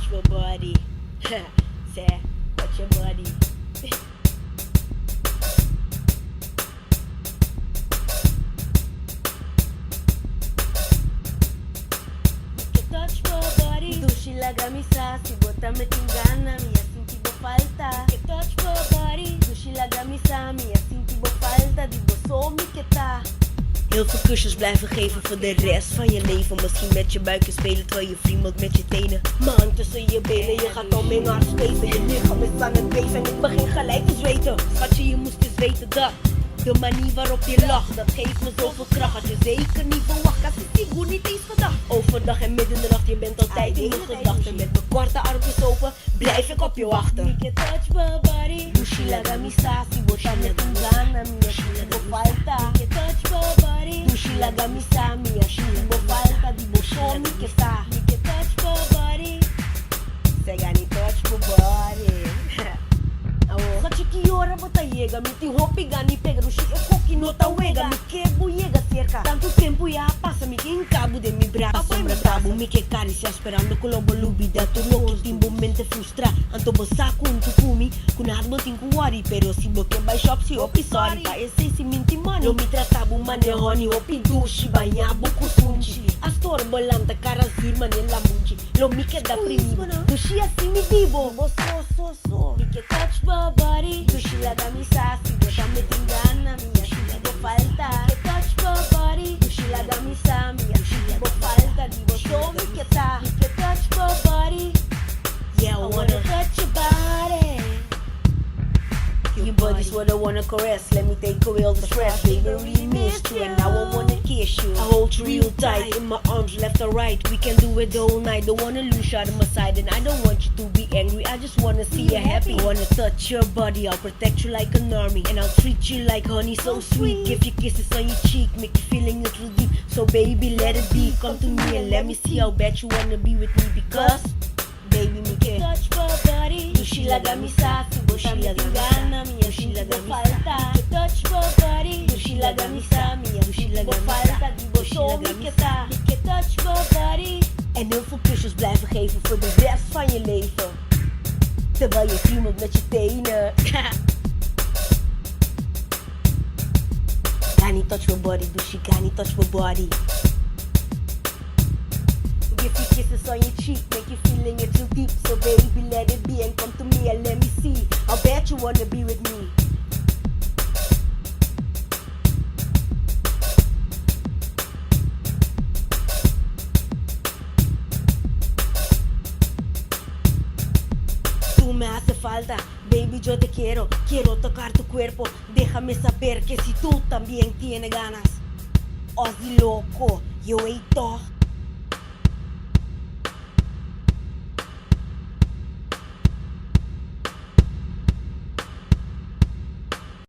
touch my body. Say, touch your body. Touch my body. Dushilaga mi sasi, bota me tingana, mi assim tibo falta. Que touch my body. Dushilaga mi sa, mi assim tibo falta, die boso mi que tá. Heel veel kusjes blijven geven voor de rest van je leven. Misschien met je buikje spelen terwijl je friemelt met je tenen. Man tussen je benen, je gaat om in hart spacen. Je lichaam is aan het beven en ik begin gelijk te zweten. Schatje, je moest eens weten dat de manier waarop je lacht, dat geeft me zoveel kracht. Had je zeker niet verwacht, als ik zie niet eens gedacht. Overdag en midden in de nacht, je bent altijd in mijn gedachten. Met mijn korte armpjes open, blijf ik op je wachten. Mi que touch my body. Dushilaga mi sasi, bota me tingana, mi assim tibo falta. Que touch my body. Dushilaga mi sa, mi assim tibo falta, die boso mi que tá. Que touch my body. Segani touch my body. Schatje que hora bota yega, mi tem hopi gani pega no chile, coque no ta wega, mi que buiega cerca. Tanto tempo ya passa, mi que encabo de mi braço. Sombra tabo, mi que caricia esperando con lobo lubida. Tu loco timbo mente frustra. Anto bosa kun tu kumi, kun hard botin ku worry. Pero si boke by shop si hopi sorry. Pa esse si minti money. Lo mi tratabo mane honey, hopi dushi banha buku sunchi. Astor bolanta cara zuur mane la munchi. Lo mi que da primibo, dushi assim mi dibo. So. Mi que touch my body. Dushilaga mi sasi, bota me tingana, mi assim tibo falta. Que touch my body. Dushilaga mi sa, mi assim tibo falta, die boso mi que tá. Que touch my body. Yeah, I wanna touch your body. Your body's what I wanna caress. Let me take away all the stress. Baby, really missed you, and now I wanna kiss you. I hold you real tight in my arms, left or right. We can do it the whole night. Don't wanna lose you out of my side, and I don't want you to be angry. I just wanna see you happy. I wanna touch your body. I'll protect you like an army, and I'll treat you like honey, so sweet. Give you kisses on your cheek, make you feeling it real deep. So baby, let it be. Come to me and let me see how bad you wanna be with me, because baby, me can touch my body. Dushilaga mi sasi, bota me tingana, mi assim tibo falta. Touch my body. Dushilaga mi sa, mi assim tibo falta, die boso mi que tá. Que touch my body. En heel veel kusjes blijven geven voor de rest van je leven. Terwijl je friemelt met je tenen. Gani touch my body, Dushi, Gani touch my body. Give you kisses on your cheek, make you feeling it too deep. So baby, let it be and come to me and let me see how bad you wanna be with me. Tú me hace falta, baby, yo te quiero tocar tu cuerpo. Déjame saber que si tú también tienes ganas. Ozzy loco, yo eet toch.